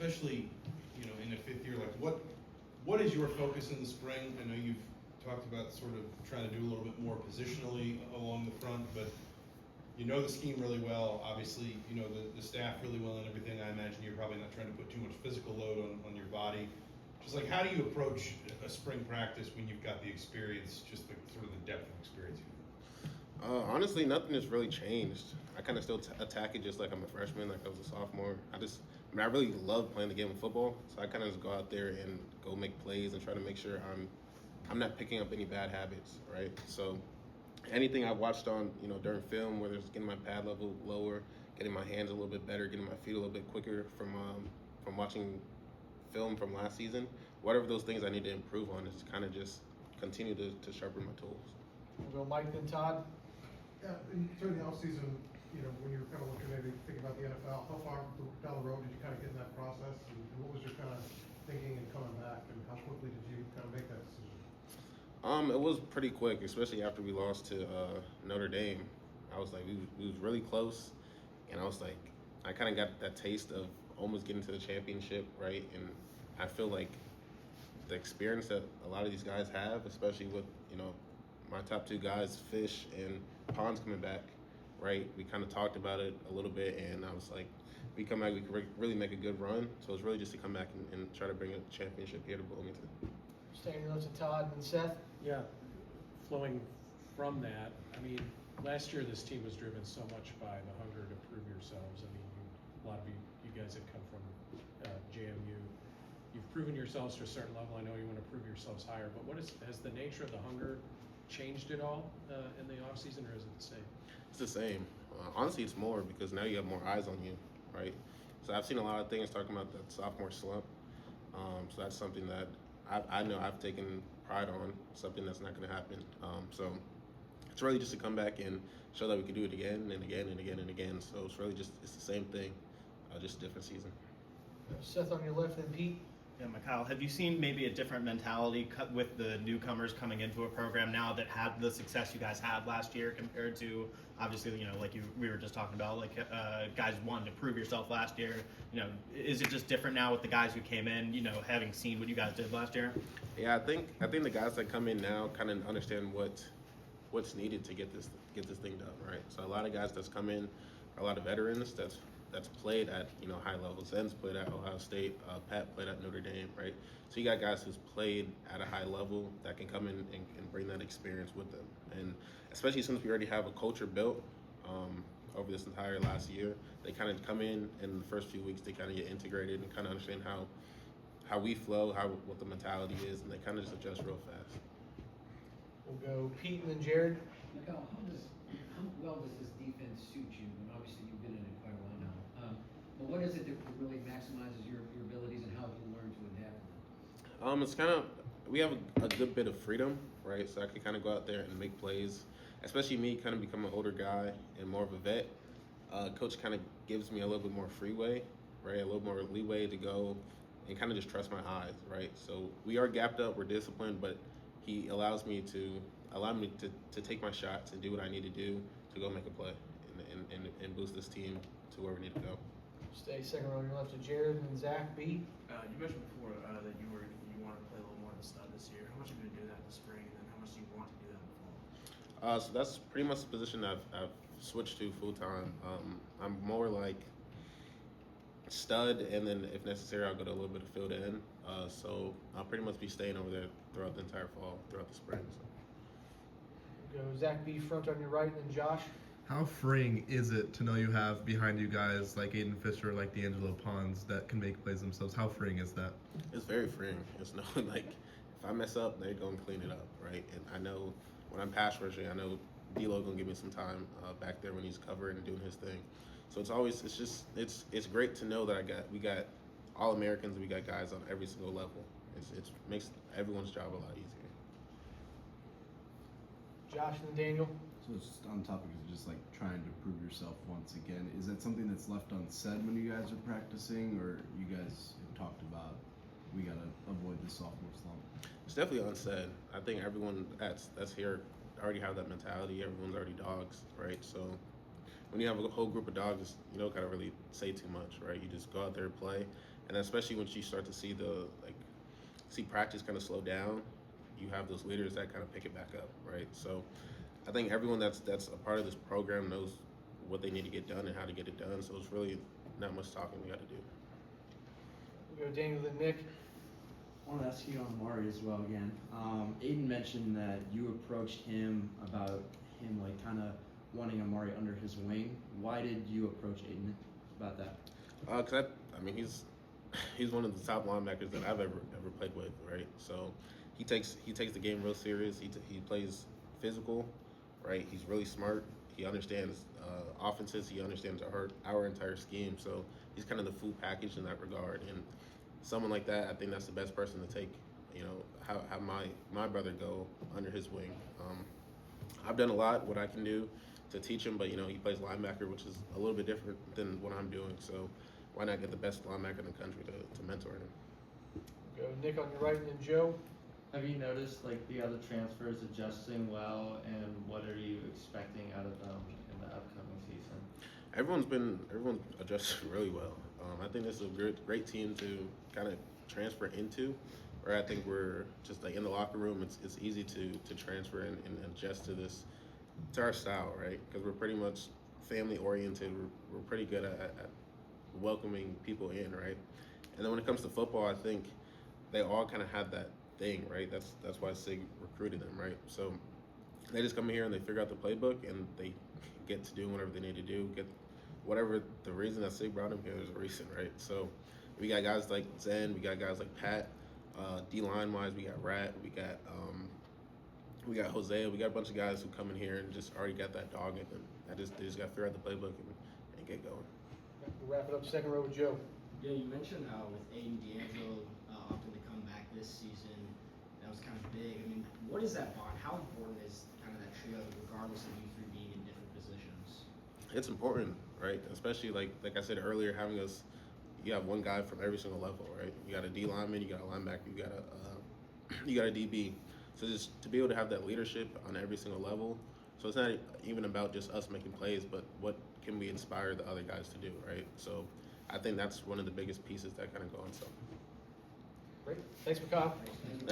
especially, in the fifth year, like what is your focus in the spring? I know you've talked about sort of trying to do a little bit more positionally along the front, but you know the scheme really well. Obviously, you know the staff really well and everything. I imagine you're probably not trying to put too much physical load on your body. Just like, how do you approach a spring practice when you've got the experience, just the sort of the depth of experience you have? Honestly, nothing has really changed. I kind of still attack it just like I'm a freshman, like I was a sophomore. I really love playing the game of football, so I kind of just go out there and go make plays and try to make sure I'm not picking up any bad habits, right? So anything I watched on, during film, whether it's getting my pad level lower, getting my hands a little bit better, getting my feet a little bit quicker from watching film from last season, whatever those things I need to improve on is kind of just continue to sharpen my tools. We'll go Mike, then Todd. Yeah, during the offseason, when you were kind of looking, maybe thinking about the NFL, how far down the road did you kind of get in that process? And what was your kind of thinking and coming back? And how quickly did you kind of make that decision? It was pretty quick, especially after we lost to Notre Dame. I was like, we was really close, and I was like, I kind of got that taste of almost getting to the championship, right? And I feel like the experience that a lot of these guys have, especially with, my top two guys, Fish and Pons, coming back, right? We kind of talked about it a little bit, and I was like, if we come back, we could really make a good run. So it's really just to come back and try to bring a championship here to Bloomington. Staying notes to Todd and Seth. Yeah, flowing from that, I mean, last year this team was driven so much by the hunger to prove yourselves. I mean, a lot of you guys have come from JMU. You've proven yourselves to a certain level. I know you want to prove yourselves higher, but has the nature of the hunger changed at all in the offseason, or is it the same? It's the same. Honestly, it's more because now you have more eyes on you, right? So I've seen a lot of things talking about that sophomore slump. So that's something that I know I've taken pride on, something that's not going to happen. So it's really just to come back and show that we can do it again and again and again and again. So it's really it's the same thing, just a different season. Seth on your left, then Pete. Yeah, Mikail, have you seen maybe a different mentality with the newcomers coming into a program now that had the success you guys had last year compared to, obviously, we were just talking about, guys wanting to prove yourself last year? Is it just different now with the guys who came in, having seen what you guys did last year? Yeah, I think the guys that come in now kind of understand what's needed to get this thing done, right? So a lot of guys that's come in are a lot of veterans that's played at high levels. Zen's played at Ohio State, Pat played at Notre Dame, right? So you got guys who's played at a high level that can come in and bring that experience with them. And especially since we already have a culture built over this entire last year, they kind of come in the first few weeks, they kind of get integrated and kind of understand how we flow, what the mentality is, and they kind of just adjust real fast. We'll go Pete and then Jared. Mikail, how well does this defense suit you? And obviously you've been in it quite a while now. But what is it that really maximizes your abilities, and how have you learned to adapt to them? It's kind of, we have a good bit of freedom, right? So I can kind of go out there and make plays, especially me kind of become an older guy and more of a vet. Coach kind of gives me a little bit more freeway, right? A little more leeway to go and kind of just trust my eyes, right? So we are gapped up, we're disciplined, but he allows me to take my shots and do what I need to do to go make a play and boost this team to where we need to go. Stay second row on your left to Jared and then Zach B. You mentioned before that you wanted to play a little more of a stud this year. How much have you been doing that in the spring, and then how much do you want to do that in the fall? So that's pretty much the position I've switched to full time. I'm more like stud, and then if necessary, I'll go to a little bit of field end. So I'll pretty much be staying over there throughout the entire fall, throughout the spring. So. We'll go Zach B front on your right, and then Josh. How freeing is it to know you have behind you guys like Aiden Fisher, like D'Angelo Pons that can make plays themselves? How freeing is that? It's very freeing. It's knowing if I mess up, they're going to clean it up, right? And I know when I'm pass rushing, I know D-Lo going to give me some time back there when he's covering and doing his thing. So it's great to know that we got all Americans, we got guys on every single level. It makes everyone's job a lot easier. Josh and then Daniel. So it's just on the topic of just trying to prove yourself once again. Is that something that's left unsaid when you guys are practicing, or you guys have talked about we gotta avoid the sophomore slump? It's definitely unsaid. I think everyone that's here already have that mentality. Everyone's already dogs, right? So when you have a whole group of dogs, you don't gotta really say too much, right? You just go out there and play, And especially once you start to see see practice kind of slow down, you have those leaders that kind of pick it back up, right? So I think everyone that's a part of this program knows what they need to get done and how to get it done. So it's really not much talking we got to do. We'll go Daniel, then Nick. I want to ask you on Amari as well again. Aiden mentioned that you approached him about him like kind of wanting Amari under his wing. Why did you approach Aiden about that? Cause I mean he's one of the top linebackers that I've ever played with, right? So he takes the game real serious. He plays physical, right? He's really smart. He understands offenses. He understands our entire scheme. So he's kind of the full package in that regard. And someone like that, I think that's the best person to take. You know, have my brother go under his wing. I've done a lot what I can do to teach him, but you know he plays linebacker, which is a little bit different than what I'm doing. So why not get the best linebacker in the country to mentor him? Go Nick on your right, and then Joe. Have you noticed like the other transfers adjusting well, and what are you expecting out of them in the upcoming season? Everyone's adjusted really well. I think this is a great team to kind of transfer into. Where I think we're just like in the locker room, it's easy to transfer and adjust to our style, right? Because we're pretty much family oriented. We're pretty good at welcoming people in, right? And then when it comes to football, I think they all kind of have that thing, right? That's why Sig recruited them, right? So they just come here and they figure out the playbook and they get to do whatever they need to do. Get whatever the reason that Sig brought them here is a reason, right? So we got guys like Zen, we got guys like Pat. D-line wise, we got Rat, we got Hosea, we got a bunch of guys who come in here and just already got that dog in them. They just got to figure out the playbook and get going. We'll wrap it up second row with Joe. Yeah, you mentioned how with Aiden D'Angelo opting to come back this season, that was kind of big. I mean, what is that bond? How important is kind of that trio, regardless of you three being in different positions? It's important, right? Especially like I said earlier, having us. You have one guy from every single level, right? You got a D lineman, you got a linebacker, you got a DB. So just to be able to have that leadership on every single level. So it's not even about just us making plays, but what can we inspire the other guys to do, right? So I think that's one of the biggest pieces that kind of go on. So. Great. Thanks, Mikail.